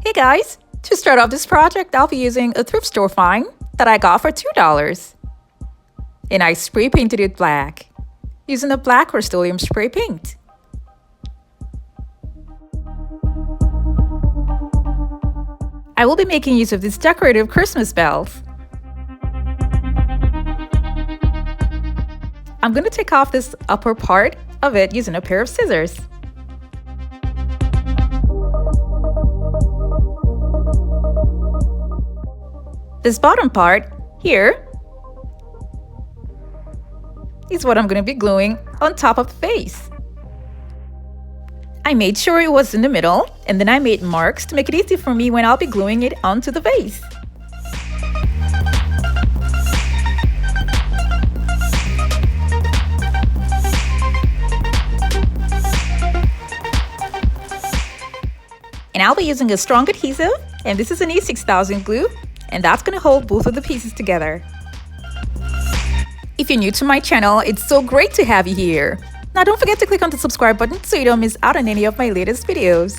Hey guys! To start off this project, I'll be using a thrift store find that I got for $2. And I spray painted it black, using a black Rust-Oleum spray paint. I will be making use of these decorative Christmas bells. I'm going to take off this upper part of it using a pair of scissors. This bottom part here is what I'm going to be gluing on top of the vase. I made sure it was in the middle, and then I made marks to make it easy for me when I'll be gluing it onto the vase. And I'll be using a strong adhesive, and this is an E6000 glue, and that's going to hold both of the pieces together. If you're new to my channel, it's so great to have you here. Now don't forget to click on the subscribe button so you don't miss out on any of my latest videos.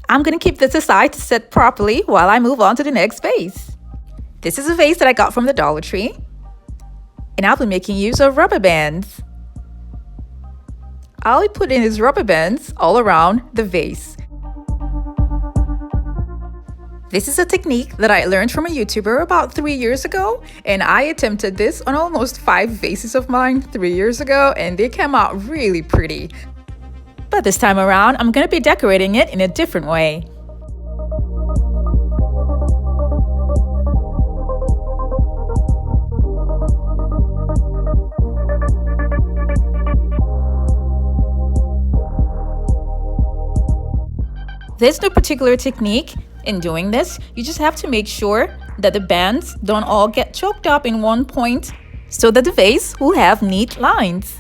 I'm going to keep this aside to set properly while I move on to the next vase. This is a vase that I got from the Dollar Tree, and I'll be making use of rubber bands. I'll be putting these rubber bands all around the vase. This is a technique that I learned from a YouTuber about 3 years ago, and I attempted this on almost 5 vases of mine 3 years ago, and they came out really pretty. But this time around, I'm going to be decorating it in a different way. There's no particular technique in doing this. You just have to make sure that the bands don't all get choked up in one point so that the vase will have neat lines.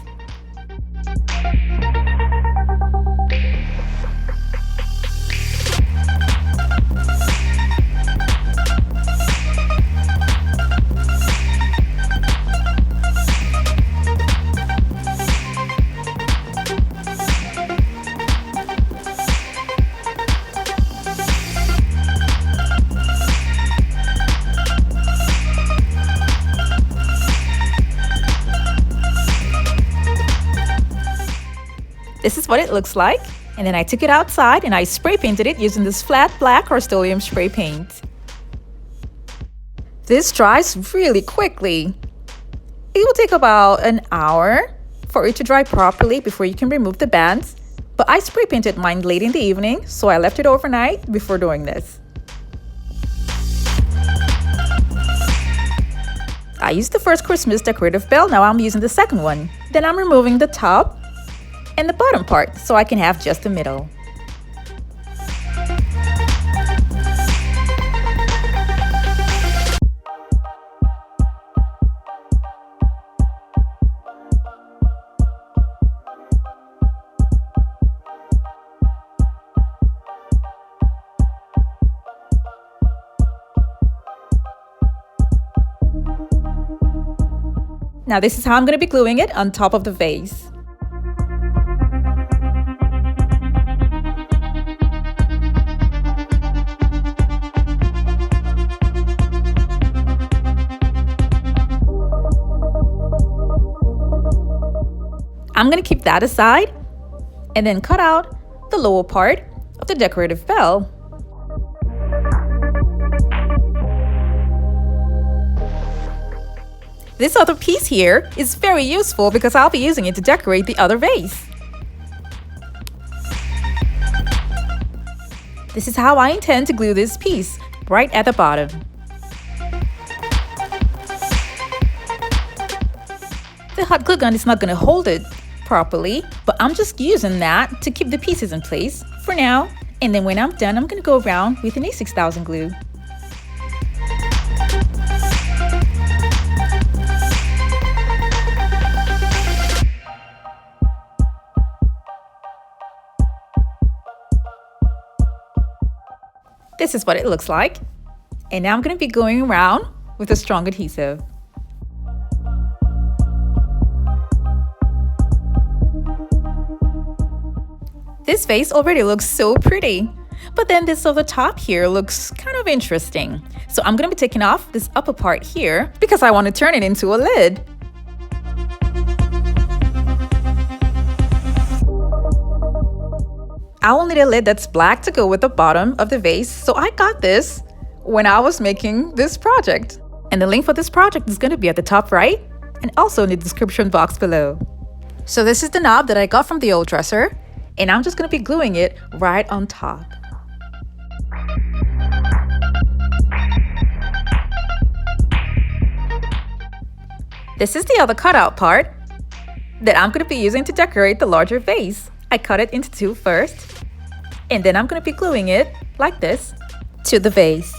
This is what it looks like, and then I took it outside and I spray painted it using this flat black Rust-Oleum spray paint. This dries really quickly. It will take about an hour for it to dry properly before you can remove the bands, but I spray painted mine late in the evening, so I left it overnight before doing this. I used the first Christmas decorative bell, now I'm using the second one. Then I'm removing the top and the bottom part so I can have just the middle. Now this is how I'm going to be gluing it on top of the vase. I'm going to keep that aside and then cut out the lower part of the decorative bell. This other piece here is very useful because I'll be using it to decorate the other vase. This is how I intend to glue this piece, right at the bottom. The hot glue gun is not going to hold it properly, but I'm just using that to keep the pieces in place for now, and then when I'm done, I'm going to go around with an E6000 glue. This is what it looks like. And now I'm going to be going around with a strong adhesive. This vase already looks so pretty, but then this over top here looks kind of interesting. So I'm going to be taking off this upper part here because I want to turn it into a lid. I will need a lid that's black to go with the bottom of the vase, so I got this when I was making this project. And the link for this project is going to be at the top right and also in the description box below. So this is the knob that I got from the old dresser, and I'm just going to be gluing it right on top. This is the other cutout part that I'm going to be using to decorate the larger vase. I cut it into two first, and then I'm going to be gluing it like this to the vase.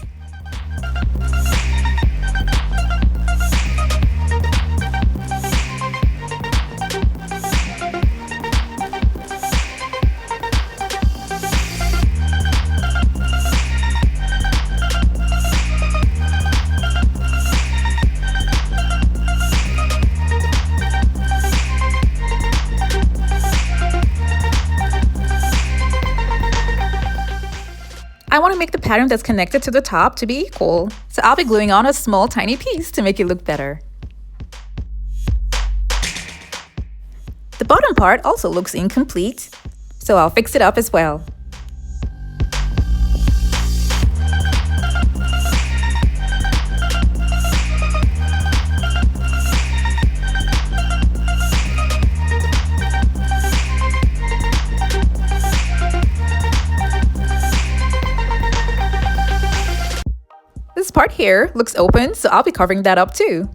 I want to make the pattern that's connected to the top to be equal, so I'll be gluing on a small tiny piece to make it look better. The bottom part also looks incomplete, so I'll fix it up as well. This part here looks open, so I'll be covering that up too.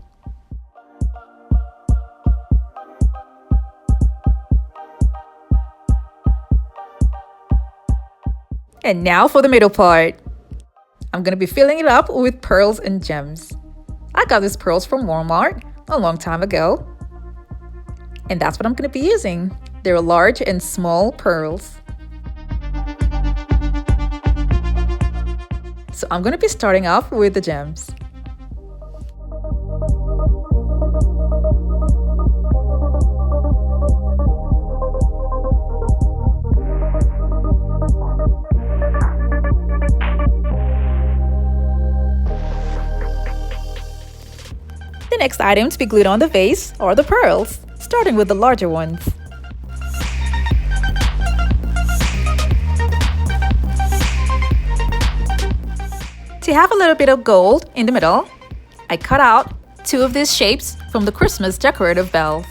And now for the middle part. I'm going to be filling it up with pearls and gems. I got these pearls from Walmart a long time ago, and that's what I'm going to be using. They're large and small pearls. So I'm going to be starting off with the gems. The next item to be glued on the vase are the pearls, starting with the larger ones. To have a little bit of gold in the middle, I cut out two of these shapes from the Christmas decorative bells.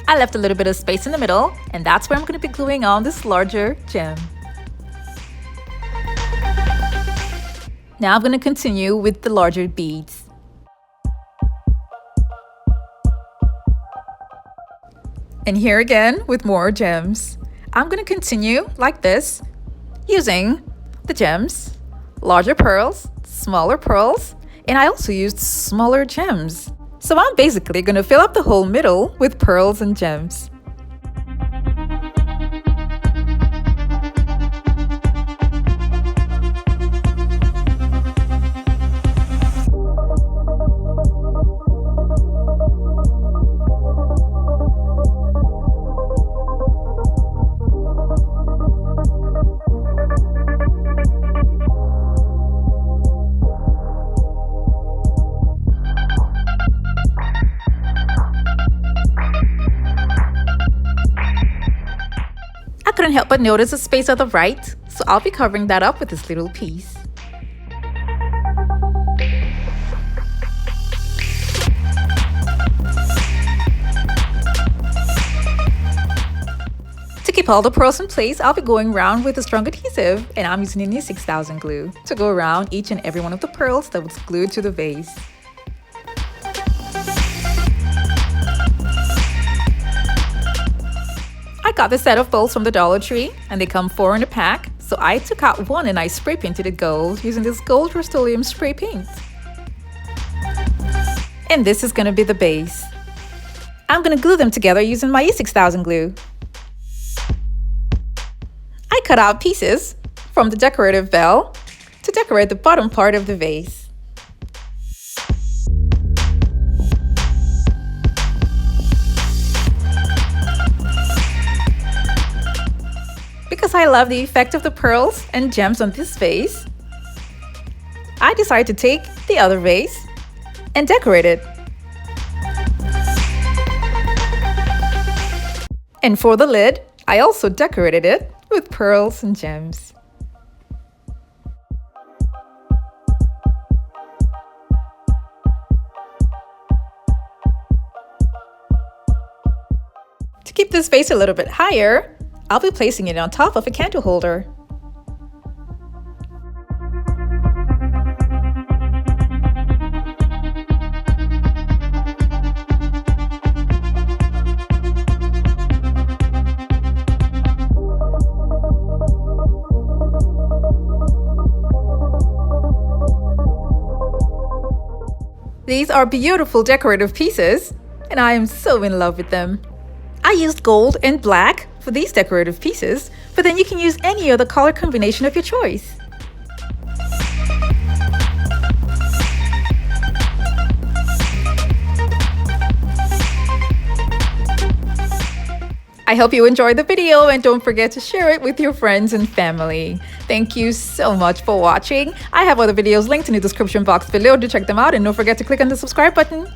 I left a little bit of space in the middle, and that's where I'm going to be gluing on this larger gem. Now I'm going to continue with the larger beads. And here again with more gems. I'm going to continue like this, using the gems, larger pearls, smaller pearls, and I also used smaller gems. So I'm basically going to fill up the whole middle with pearls and gems. I couldn't help but notice the space on the right, so I'll be covering that up with this little piece. To keep all the pearls in place, I'll be going around with a strong adhesive, and I'm using the 6000 glue to go around each and every one of the pearls that was glued to the vase. I got this set of bowls from the Dollar Tree, and they come 4 in a pack, so I took out one and I spray painted it gold using this gold Rust-Oleum spray paint. And this is going to be the base. I'm going to glue them together using my E6000 glue. I cut out pieces from the decorative bell to decorate the bottom part of the vase. I love the effect of the pearls and gems on this vase, I decided to take the other vase and decorate it. And for the lid, I also decorated it with pearls and gems. To keep this vase a little bit higher, I'll be placing it on top of a candle holder. These are beautiful decorative pieces, and I am so in love with them. I used gold and black for these decorative pieces, but then you can use any other color combination of your choice. I hope you enjoyed the video and don't forget to share it with your friends and family. Thank you so much for watching. I have other videos linked in the description box below to check them out, and don't forget to click on the subscribe button.